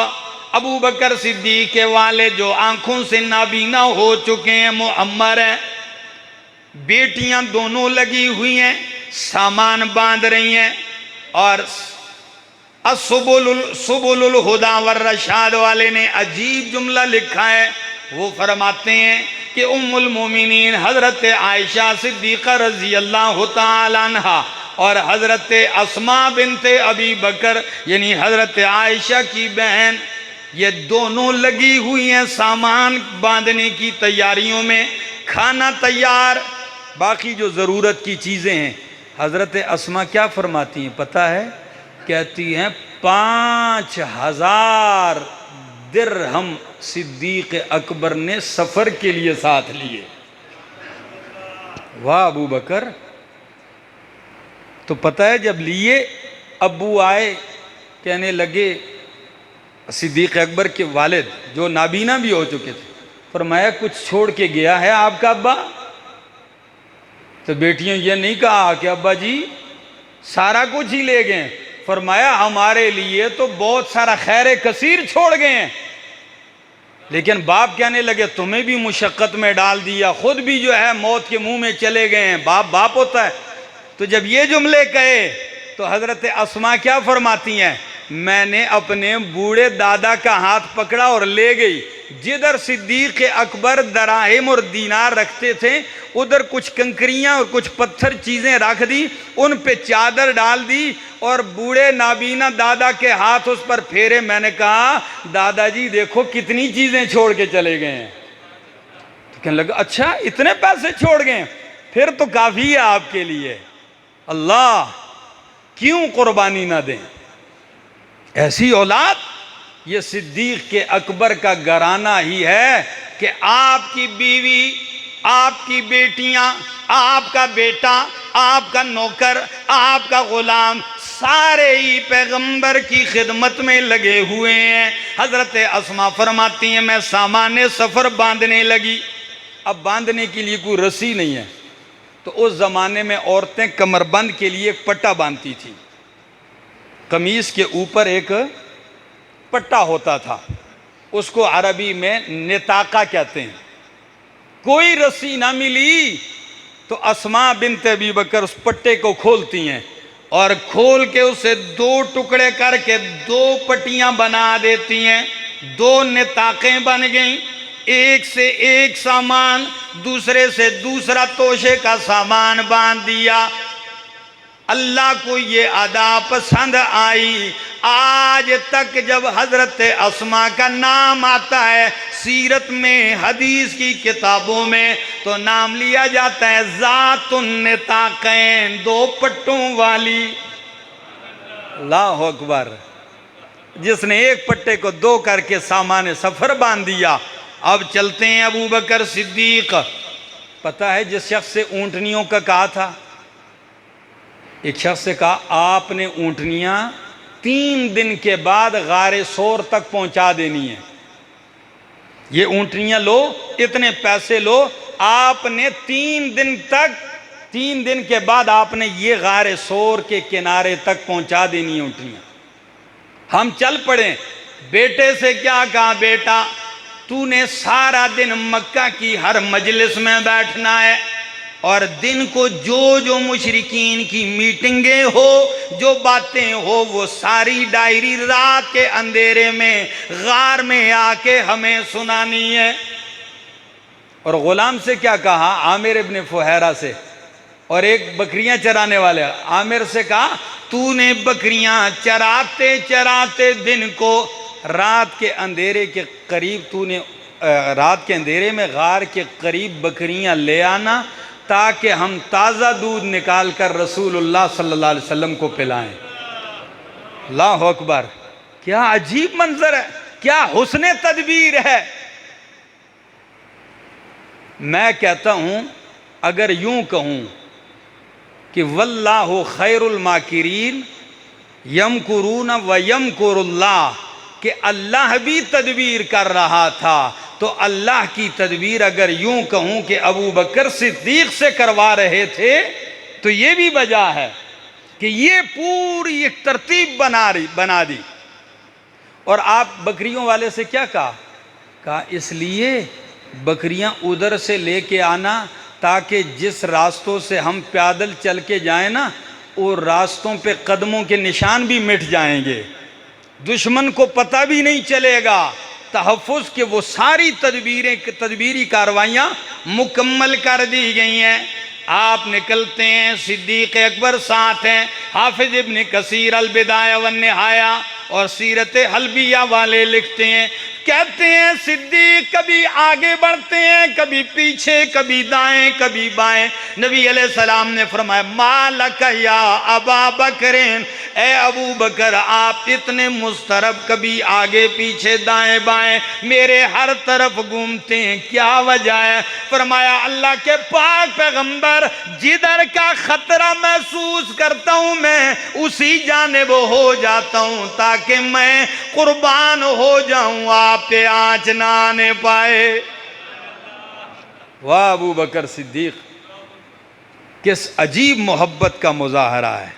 ابو بکر صدیق کے والد جو آنکھوں سے نابینا ہو چکے ہیں، معمر ہیں، بیٹیاں دونوں لگی ہوئی ہیں، سامان باندھ رہی ہیں، اور سبل الہدا والرشاد والے نے عجیب جملہ لکھا ہے۔ وہ فرماتے ہیں کہ ام المومنین حضرت عائشہ صدیقہ رضی اللہ تعالی عنہ اور حضرت اسماء بنت ابی بکر یعنی حضرت عائشہ کی بہن، یہ دونوں لگی ہوئی ہیں سامان باندھنے کی تیاریوں میں، کھانا تیار، باقی جو ضرورت کی چیزیں ہیں۔ حضرت اسماء کیا فرماتی ہیں پتہ ہے؟ کہتی ہیں 5000 درہم صدیق اکبر نے سفر کے لیے ساتھ لیے۔ واہ ابو بکر! تو پتہ ہے جب لیے ابو آئے کہنے لگے صدیق اکبر کے والد جو نابینا بھی ہو چکے تھے، فرمایا کچھ چھوڑ کے گیا ہے آپ کا ابا؟ تو بیٹیوں یہ نہیں کہا کہ ابا جی سارا کچھ ہی لے گئے، فرمایا ہمارے لیے تو بہت سارا خیر کثیر چھوڑ گئے ہیں، لیکن باپ کہنے لگے تمہیں بھی مشقت میں ڈال دیا، خود بھی جو ہے موت کے منہ میں چلے گئے ہیں، باپ باپ ہوتا ہے۔ تو جب یہ جملے کہے تو حضرت اسماء کیا فرماتی ہیں؟ میں نے اپنے بوڑھے دادا کا ہاتھ پکڑا اور لے گئی، جدھر صدیق اکبر دراہم اور دینار رکھتے تھے ادھر کچھ کنکریاں اور کچھ پتھر چیزیں رکھ دی، ان پہ چادر ڈال دی اور بوڑھے نابینا دادا کے ہاتھ اس پر پھیرے۔ میں نے کہا دادا جی دیکھو کتنی چیزیں چھوڑ کے چلے گئے ہیں۔ تو کہنے لگا اچھا اتنے پیسے چھوڑ گئے ہیں، پھر تو کافی ہے آپ کے لیے، اللہ کیوں قربانی نہ دیں؟ ایسی اولاد یہ صدیق کے اکبر کا گھرانہ ہی ہے کہ آپ کی بیوی، آپ کی بیٹیاں، آپ کا بیٹا، آپ کا نوکر، آپ کا غلام سارے ہی پیغمبر کی خدمت میں لگے ہوئے ہیں۔ حضرت اسماء فرماتی ہیں میں سامان سفر باندھنے لگی۔ اب باندھنے کے لیے کوئی رسی نہیں ہے، تو اس زمانے میں عورتیں کمر بند کے لیے ایک پٹا باندھتی تھیں، قمیص کے اوپر ایک پٹا ہوتا تھا، اس کو عربی میں نتاقہ کہتے ہیں۔ کوئی رسی نہ ملی تو اسماء بنت ابی بکر اس پٹے کو کھولتی ہیں اور کھول کے اسے دو ٹکڑے کر کے دو پٹیاں بنا دیتی ہیں، دو نتاقیں بن گئیں، ایک سے ایک سامان، دوسرے سے دوسرا توشے کا سامان باندھ دیا۔ اللہ کو یہ ادا پسند آئی۔ آج تک جب حضرت اسماء کا نام آتا ہے سیرت میں، حدیث کی کتابوں میں، تو نام لیا جاتا ہے ذات النتاقین، دو پٹوں والی۔ اللہ اکبر، جس نے ایک پٹے کو دو کر کے سامان سفر باندھ دیا۔ اب چلتے ہیں ابو بکر صدیق۔ پتہ ہے جس شخص سے اونٹنیوں کا کہا تھا، ایک شخص سے کہا آپ نے اونٹنیاں 3 دن کے بعد غار سور تک پہنچا دینی ہیں، یہ اونٹنیاں لو، اتنے پیسے لو، آپ نے 3 دن کے بعد آپ نے یہ غار سور کے کنارے تک پہنچا دینی ہیں اونٹنیاں۔ ہم چل پڑے۔ بیٹے سے کیا کہا، بیٹا تو نے سارا دن مکہ کی ہر مجلس میں بیٹھنا ہے، اور دن کو جو مشرکین کی میٹنگیں ہو، جو باتیں ہو، وہ ساری ڈائری رات کے اندھیرے میں غار میں آ کے ہمیں سنانی ہے۔ اور غلام سے کیا کہا، عامر ابن فہیرہ سے، اور ایک بکریاں چرانے والے عامر سے کہا تو نے بکریاں چراتے چراتے دن کو رات کے اندھیرے کے قریب، تو نے رات کے اندھیرے میں غار کے قریب بکریاں لے آنا تاکہ ہم تازہ دودھ نکال کر رسول اللہ صلی اللہ علیہ وسلم کو پلائیں۔ اللہ اکبر، کیا عجیب منظر ہے، کیا حسن تدبیر ہے۔ میں کہتا ہوں اگر یوں کہوں کہ واللہ خیر الماکرین یمکرون ویمکر اللہ، کہ اللہ بھی تدبیر کر رہا تھا، تو اللہ کی تدبیر اگر یوں کہوں کہ ابو بکر صدیق سے کروا رہے تھے تو یہ بھی وجہ ہے کہ یہ پوری ایک ترتیب بنا دی۔ اور آپ بکریوں والے سے کیا کہا اس لیے بکریاں ادھر سے لے کے آنا تاکہ جس راستوں سے ہم پیادل چل کے جائیں نا، وہ راستوں پہ قدموں کے نشان بھی مٹ جائیں گے، دشمن کو پتہ بھی نہیں چلے گا، تحفظ کے وہ ساری تدبیری کاروائیاں مکمل کر دی گئی ہیں۔ آپ نکلتے ہیں، صدیق اکبر ساتھ ہیں، حافظ ابن کثیر البدایہ والنہایہ اور سیرت حلبیہ والے لکھتے ہیں، کہتے ہیں صدیق کبھی آگے بڑھتے ہیں، کبھی پیچھے، کبھی دائیں کبھی بائیں۔ نبی علیہ السلام نے فرمایا مالک یا ابا بکر، اے ابو بکر آپ اتنے مضطرب، کبھی آگے پیچھے دائیں بائیں میرے ہر طرف گھومتے ہیں، کیا وجہ ہے؟ فرمایا اللہ کے پاک پیغمبر جدھر کا خطرہ محسوس کرتا ہوں میں اسی جانب ہو جاتا ہوں تاکہ میں قربان ہو جاؤں، آپ پہ آنچ نہ آنے پائے۔ واہ ابو بکر صدیق، کس عجیب محبت کا مظاہرہ ہے،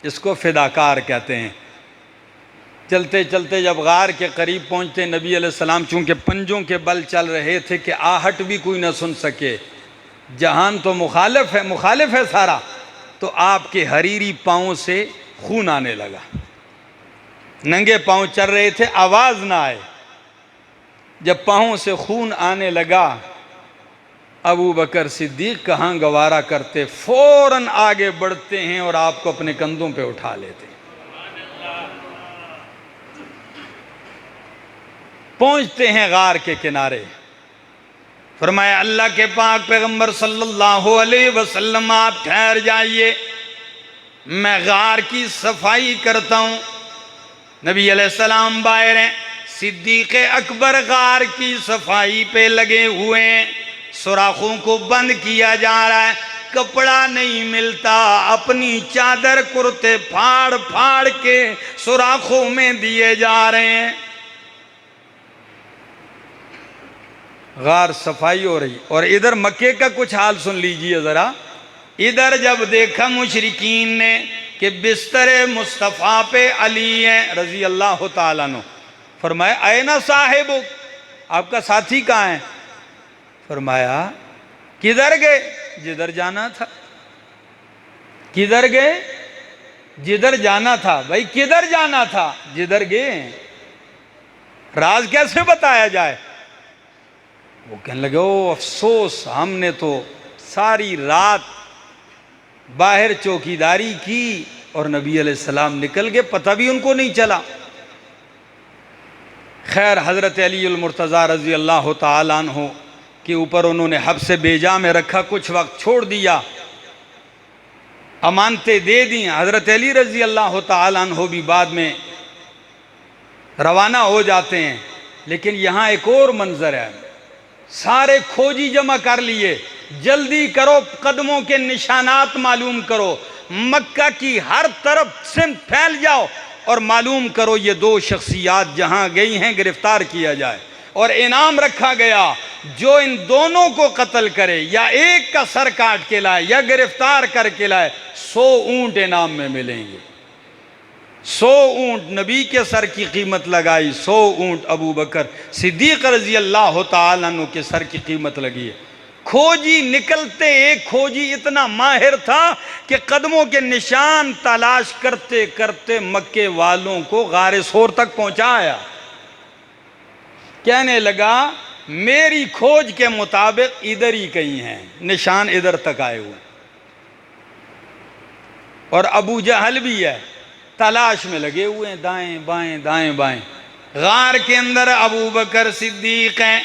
اس کو فداکار کہتے ہیں۔ چلتے چلتے جب غار کے قریب پہنچتے، نبی علیہ السلام چونکہ پنجوں کے بل چل رہے تھے کہ آہٹ بھی کوئی نہ سن سکے، جہان تو مخالف ہے سارا، تو آپ کے حریری پاؤں سے خون آنے لگا، ننگے پاؤں چل رہے تھے، آواز نہ آئے، جب پاؤں سے خون آنے لگا ابو بکر صدیق کہاں گوارا کرتے، فوراً آگے بڑھتے ہیں اور آپ کو اپنے کندھوں پہ اٹھا لیتے ہیں۔ پہنچتے ہیں غار کے کنارے، فرمایا اللہ کے پاک پیغمبر صلی اللہ علیہ وسلم آپ ٹھہر جائیے، میں غار کی صفائی کرتا ہوں۔ نبی علیہ السلام باہر ہیں، صدیق اکبر غار کی صفائی پہ لگے ہوئے ہیں، سوراخوں کو بند کیا جا رہا ہے، کپڑا نہیں ملتا، اپنی چادر کرتے پھاڑ پھاڑ کے سوراخوں میں دیے جا رہے ہیں۔ غار صفائی ہو رہی، اور ادھر مکے کا کچھ حال سن لیجئے ذرا۔ ادھر جب دیکھا مشرکین نے کہ بستر مصطفیٰ پہ علی ہیں رضی اللہ تعالیٰ عنہ، فرمایا اینا صاحب، آپ کا ساتھی کہاں ہے؟ فرمایا کدھر گئے؟ جدھر جانا تھا۔ کدھر گئے؟ جدھر جانا تھا۔ بھائی کدھر جانا تھا؟ جدھر گئے۔ راز کیسے بتایا جائے؟ وہ کہنے لگے او افسوس، ہم نے تو ساری رات باہر چوکیداری کی اور نبی علیہ السلام نکل گئے، پتہ بھی ان کو نہیں چلا۔ خیر حضرت علی المرتضیٰ رضی اللہ تعالیٰ عنہ کے اوپر انہوں نے حبس بیجا میں رکھا، کچھ وقت چھوڑ دیا، امانتیں دے دیں۔ حضرت علی رضی اللہ تعالیٰ عنہ بھی بعد میں روانہ ہو جاتے ہیں، لیکن یہاں ایک اور منظر ہے، سارے کھوجی جمع کر لیے، جلدی کرو قدموں کے نشانات معلوم کرو، مکہ کی ہر طرف سمت پھیل جاؤ اور معلوم کرو یہ دو شخصیات جہاں گئی ہیں گرفتار کیا جائے، اور انعام رکھا گیا جو ان دونوں کو قتل کرے یا ایک کا سر کاٹ کے لائے یا گرفتار کر کے لائے 100 اونٹ انعام میں ملیں گے۔ 100 اونٹ نبی کے سر کی قیمت لگائی، 100 اونٹ ابو بکر صدیق رضی اللہ تعالیٰ عنہ کے سر کی قیمت لگی ہے۔ کھوجی نکلتے، ایک کھوجی اتنا ماہر تھا کہ قدموں کے نشان تلاش کرتے کرتے مکے والوں کو غار ثور تک پہنچایا۔ کہنے لگا میری کھوج کے مطابق ادھر ہی کہیں ہیں، نشان ادھر تک آئے ہوئے، اور ابو جہل بھی ہے، تلاش میں لگے ہوئے ہیں، دائیں بائیں دائیں بائیں۔ غار کے اندر ابو بکر صدیق ہیں،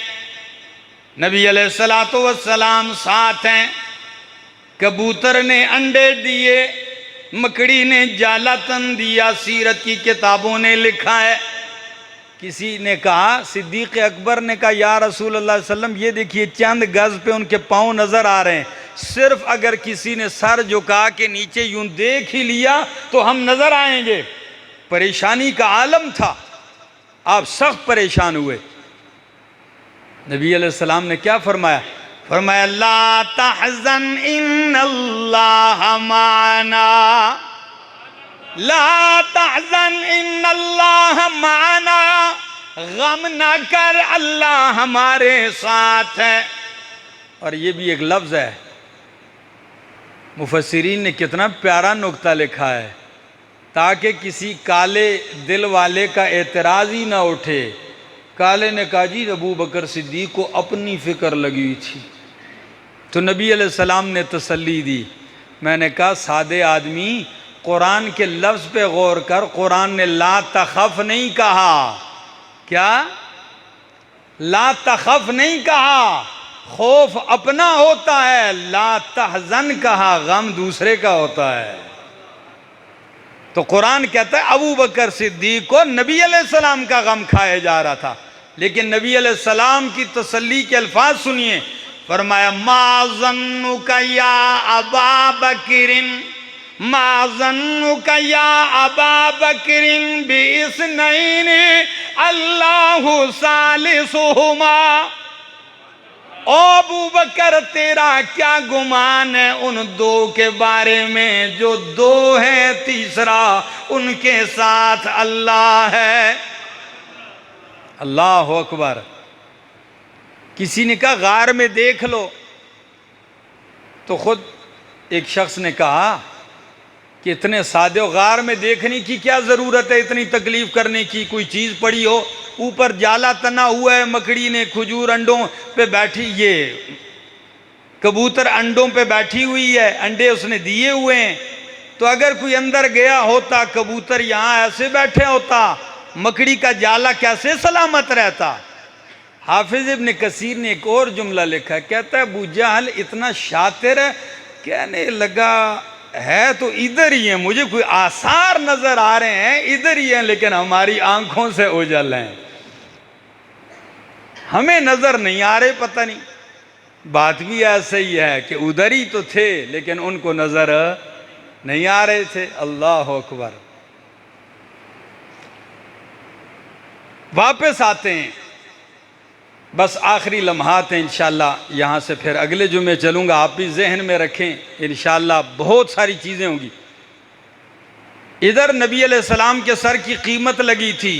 نبی علیہ السلام ساتھ ہیں، کبوتر نے انڈے دیے، مکڑی نے جالا تن دیا، سیرت کی کتابوں نے لکھا ہے۔ کسی نے کہا، صدیق اکبر نے کہا یا رسول اللہ صلی اللہ علیہ وسلم یہ دیکھیے چند گز پہ ان کے پاؤں نظر آ رہے ہیں، صرف اگر کسی نے سر جھکا کے نیچے یوں دیکھ ہی لیا تو ہم نظر آئیں گے۔ پریشانی کا عالم تھا، آپ سخت پریشان ہوئے۔ نبی علیہ السلام نے کیا فرمایا؟ فرمایا لا تحزن ان اللہ معنا، لا تحزن ان اللہ معنا، غم نہ کر اللہ ہمارے ساتھ ہے۔ اور یہ بھی ایک لفظ ہے، مفسرین نے کتنا پیارا نکتہ لکھا ہے، تاکہ کسی کالے دل والے کا اعتراض ہی نہ اٹھے۔ کالے نے کہا جی ابو بکر صدیق کو اپنی فکر لگی تھی، تو نبی علیہ السلام نے تسلی دی۔ میں نے کہا سادے آدمی، قرآن کے لفظ پہ غور کر، قرآن نے لا تخف نہیں کہا، کیا؟ لا تخف نہیں کہا، خوف اپنا ہوتا ہے، لا تحزن کہا، غم دوسرے کا ہوتا ہے۔ تو قرآن کہتا ہے ابو بکر صدیق کو نبی علیہ السلام کا غم کھایا جا رہا تھا، لیکن نبی علیہ السلام کی تسلی کے الفاظ سنیے، فرمایا ما ظنک یا ابا بکر، ما ظنک یا ابا بکر باثنین اللہ ثالثہما۔ او ابو بکر تیرا کیا گمان ہے ان دو کے بارے میں جو دو ہیں، تیسرا ان کے ساتھ اللہ ہے۔ اللہ اکبر۔ کسی نے کہا غار میں دیکھ لو، تو خود ایک شخص نے کہا کہ اتنے سادے غار میں دیکھنے کی کیا ضرورت ہے، اتنی تکلیف کرنے کی، کوئی چیز پڑی ہو، اوپر جالا تنا ہوا ہے، مکڑی نے کھجور انڈوں پہ بیٹھی، یہ کبوتر انڈوں پہ بیٹھی ہوئی ہے، انڈے اس نے دیے ہوئے ہیں، تو اگر کوئی اندر گیا ہوتا، کبوتر یہاں ایسے بیٹھے ہوتا، مکڑی کا جالا کیسے سلامت رہتا۔ حافظ ابن کثیر نے ایک اور جملہ لکھا ہے، کہتا ہے ابو جہل اتنا شاطر ہے، کہنے لگا ہے تو ادھر ہی ہیں، مجھے کوئی آثار نظر آ رہے ہیں ادھر ہی ہیں، لیکن ہماری آنکھوں سے اوجھل ہیں، ہمیں نظر نہیں آ رہے، پتہ نہیں۔ بات بھی ایسا ہی ہے کہ ادھر ہی تو تھے لیکن ان کو نظر نہیں آ رہے تھے۔ اللہ اکبر۔ واپس آتے ہیں، بس آخری لمحات ہیں، انشاءاللہ یہاں سے پھر اگلے جمعے چلوں گا، آپ بھی ذہن میں رکھیں، انشاءاللہ بہت ساری چیزیں ہوں گی۔ ادھر نبی علیہ السلام کے سر کی قیمت لگی تھی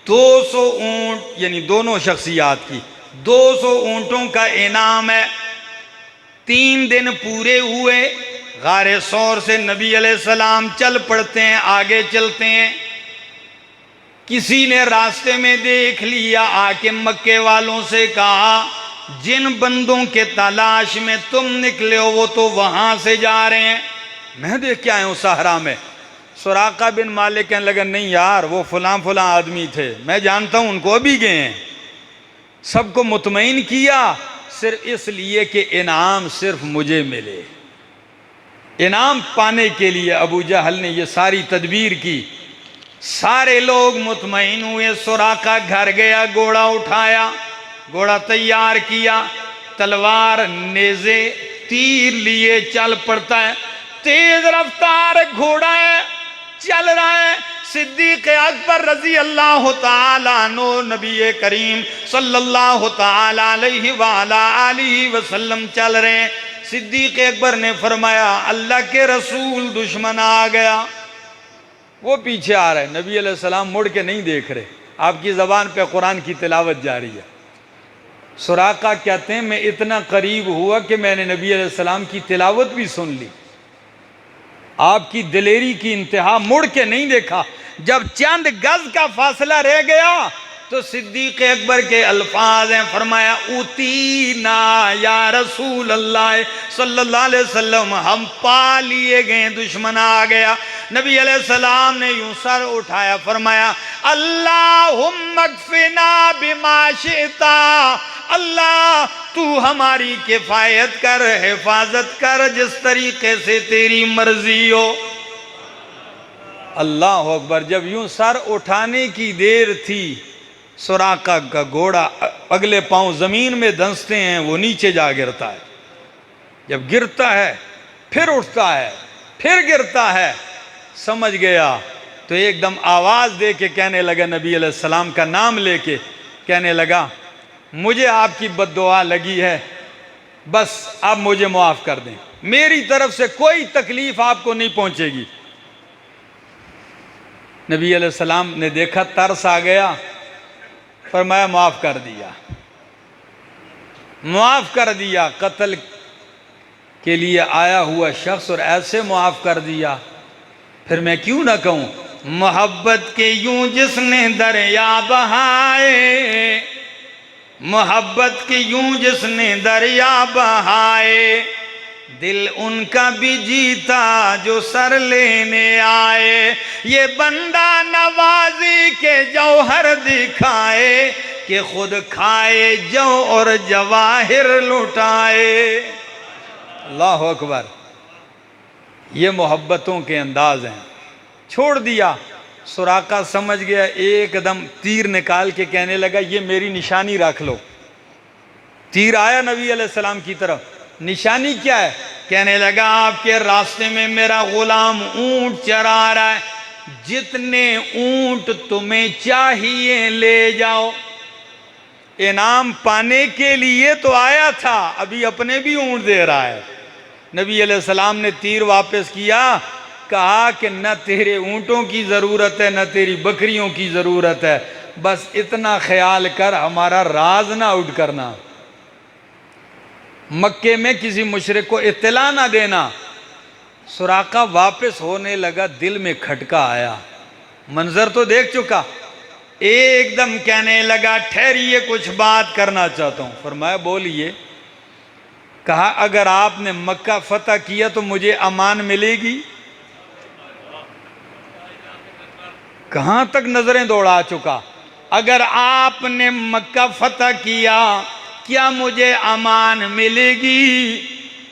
200 اونٹ، یعنی دونوں شخصیات کی 200 اونٹوں کا انعام ہے۔ 3 دن پورے ہوئے، غار ثور سے نبی علیہ السلام چل پڑتے ہیں، آگے چلتے ہیں۔ کسی نے راستے میں دیکھ لیا، آ کے مکے والوں سے کہا جن بندوں کے تلاش میں تم نکلے ہو وہ تو وہاں سے جا رہے ہیں، میں دیکھ کے آیا ہوں صحرا میں۔ سراقہ بن مالک کہنے لگا نہیں یار، وہ فلاں فلاں آدمی تھے، میں جانتا ہوں ان کو بھی گئے ہیں۔ سب کو مطمئن کیا صرف اس لیے کہ انعام صرف مجھے ملے۔ انعام پانے کے لیے ابو جہل نے یہ ساری تدبیر کی۔ سارے لوگ مطمئن ہوئے، سراقہ گھر گیا، گھوڑا اٹھایا، گھوڑا تیار کیا، تلوار، نیزے، تیر لیے چل پڑتا ہے، تیز رفتار گھوڑا ہے، چل رہا ہے۔ صدیق اکبر رضی اللہ تعالیٰ عنہ نبی کریم صلی اللہ تعالیٰ علیہ وآلہ وسلم چل رہے ہیں۔ صدیق اکبر نے فرمایا اللہ کے رسول دشمن آ گیا، وہ پیچھے آ رہا ہے، نبی علیہ السلام مڑ کے نہیں دیکھ رہے، آپ کی زبان پہ قرآن کی تلاوت جاری ہے۔ سراقہ کہتے ہیں میں اتنا قریب ہوا کہ میں نے نبی علیہ السلام کی تلاوت بھی سن لی، آپ کی دلیری کی انتہا، مڑ کے نہیں دیکھا۔ جب چند گز کا فاصلہ رہ گیا تو صدیق اکبر کے الفاظ ہیں، فرمایا اوتینا یا رسول اللہ صلی اللہ علیہ وسلم، ہم پا لیے گئے، دشمن آ گیا۔ نبی علیہ السلام نے یوں سر اٹھایا، فرمایا اللہم اکفنا بما شئتا، اللہ تو ہماری کفایت کر، حفاظت کر جس طریقے سے تیری مرضی ہو۔ اللہ اکبر۔ جب یوں سر اٹھانے کی دیر تھی، سراقہ کا گھوڑا اگلے پاؤں زمین میں دھنستے ہیں، وہ نیچے جا گرتا ہے، جب گرتا ہے پھر اٹھتا ہے، پھر گرتا ہے، سمجھ گیا تو ایک دم آواز دے کے کہنے لگا، نبی علیہ السلام کا نام لے کے کہنے لگا مجھے آپ کی بد دعا لگی ہے، بس آپ مجھے معاف کر دیں، میری طرف سے کوئی تکلیف آپ کو نہیں پہنچے گی۔ نبی علیہ السلام نے دیکھا ترس آ گیا، فرمایا معاف کر دیا، معاف کر دیا، قتل کے لیے آیا ہوا شخص اور ایسے معاف کر دیا، پھر میں کیوں نہ کہوں محبت کے یوں جس نے دریا بہائے، محبت کے یوں جس نے دریا بہائے، دل ان کا بھی جیتا جو سر لینے آئے، یہ بندہ نوازی کے جوہر دکھائے کہ خود کھائے جو اور جواہر لٹائے۔ اللہ اکبر۔ یہ محبتوں کے انداز ہیں۔ چھوڑ دیا۔ سراقہ سمجھ گیا، ایک دم تیر نکال کے کہنے لگا یہ میری نشانی رکھ لو۔ تیر آیا نبی علیہ السلام کی طرف، نشانی کیا ہے؟ کہنے لگا آپ کے راستے میں میرا غلام اونٹ چرا رہا ہے، جتنے اونٹ تمہیں چاہیے لے جاؤ۔ انعام پانے کے لیے تو آیا تھا، ابھی اپنے بھی اونٹ دے رہا ہے۔ نبی علیہ السلام نے تیر واپس کیا، کہا کہ نہ تیرے اونٹوں کی ضرورت ہے نہ تیری بکریوں کی ضرورت ہے، بس اتنا خیال کر ہمارا راز نہ آؤٹ کرنا، مکے میں کسی مشرک کو اطلاع نہ دینا۔ سراقہ واپس ہونے لگا، دل میں کھٹکا آیا، منظر تو دیکھ چکا، ایک دم کہنے لگا ٹھہریے کچھ بات کرنا چاہتا ہوں۔ فرمایا بولیے۔ کہا اگر آپ نے مکہ فتح کیا تو مجھے امان ملے گی؟ کہاں تک نظریں دوڑا چکا، اگر آپ نے مکہ فتح کیا کیا مجھے امان ملے گی؟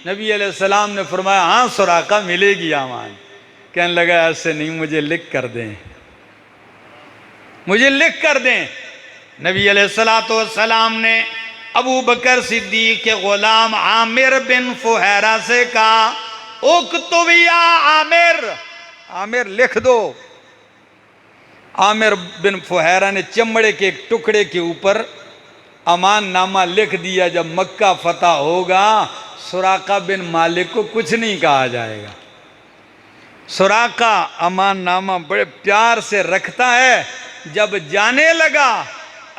نبی علیہ السلام نے فرمایا ہاں سراقہ ملے گی امان۔ کہنے لگا ایسے نہیں، مجھے لکھ کر دیں، مجھے لکھ کر دیں۔ نبی علیہ السلام نے ابو بکر صدیق کے غلام عامر بن فہیرہ سے کہا اکتب یا عامر، عامر لکھ دو۔ عامر بن فہیرہ نے چمڑے کے ایک ٹکڑے کے اوپر امان نامہ لکھ دیا، جب مکہ فتح ہوگا سراقہ بن مالک کو کچھ نہیں کہا جائے گا۔ سراقہ امان نامہ بڑے پیار سے رکھتا ہے، جب جانے لگا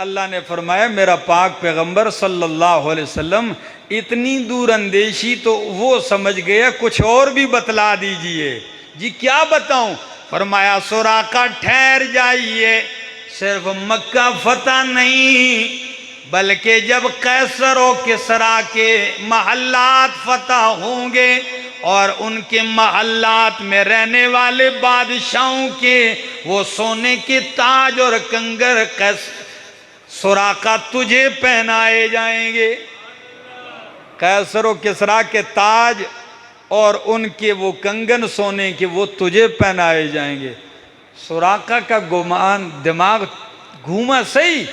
اللہ نے فرمایا میرا پاک پیغمبر صلی اللہ علیہ وسلم اتنی دور اندیشی تو وہ سمجھ گیا، کچھ اور بھی بتلا دیجئے۔ جی کیا بتاؤں؟ فرمایا سراقہ ٹھہر جائیے، صرف مکہ فتح نہیں بلکہ جب قیصر و کسریٰ کے محلات فتح ہوں گے اور ان کے محلات میں رہنے والے بادشاہوں کے وہ سونے کے تاج اور کنگر سراقہ تجھے پہنائے جائیں گے۔ قیصر و کسریٰ کے تاج اور ان کے وہ کنگن سونے کے وہ تجھے پہنائے جائیں گے۔ سراقہ کا گمان دماغ گھوما صحیح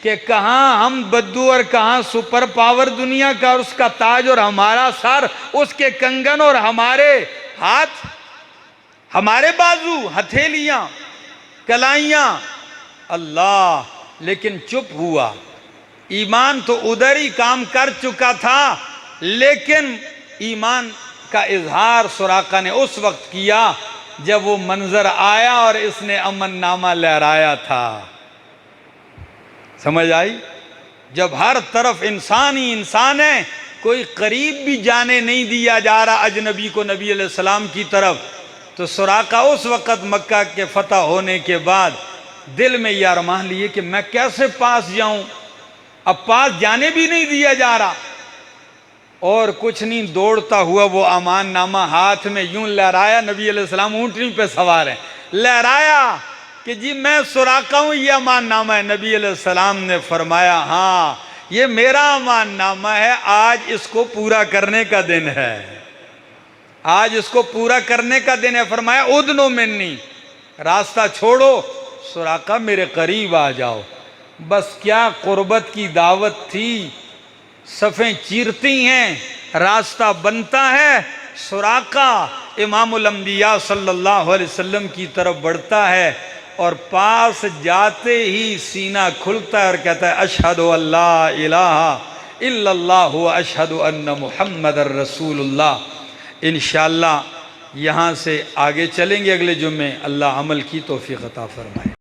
کہ کہاں ہم بدو اور کہاں سپر پاور دنیا کا، اور اس کا تاج اور ہمارا سر، اس کے کنگن اور ہمارے ہاتھ، ہمارے بازو، ہتھیلیاں، کلائیاں، اللہ۔ لیکن چپ ہوا، ایمان تو ادھر ہی کام کر چکا تھا، لیکن ایمان کا اظہار سراقہ نے اس وقت کیا جب وہ منظر آیا اور اس نے امن نامہ لہرایا تھا۔ سمجھ آئی؟ جب ہر طرف انسان ہی انسان ہے، کوئی قریب بھی جانے نہیں دیا جا رہا اجنبی کو نبی علیہ السلام کی طرف، تو سراقہ اس وقت مکہ کے فتح ہونے کے بعد دل میں یہ ارمان لیے کہ میں کیسے پاس جاؤں، اب پاس جانے بھی نہیں دیا جا رہا، اور کچھ نہیں، دوڑتا ہوا وہ امان نامہ ہاتھ میں یوں لہرایا، نبی علیہ السلام اونٹنی پہ سوار ہیں، لہرایا کہ جی میں سراقہ ہوں، یہ امان نامہ ہے۔ نبی علیہ السلام نے فرمایا ہاں یہ میرا امان نامہ ہے، آج اس کو پورا کرنے کا دن ہے، آج اس کو پورا کرنے کا دن ہے۔ فرمایا ادنو منی، راستہ چھوڑو، سراقہ میرے قریب آ جاؤ۔ بس کیا قربت کی دعوت تھی، صفیں چیرتی ہیں، راستہ بنتا ہے، سراقہ امام الانبیاء صلی اللہ علیہ وسلم کی طرف بڑھتا ہے، اور پاس جاتے ہی سینہ کھلتا ہے اور کہتا ہے اشہد ان لا الہ الا اللہ و اشہد ان محمد الرسول اللہ۔ انشاءاللہ یہاں سے آگے چلیں گے اگلے جمعے، اللہ عمل کی توفیق عطا فرمائے۔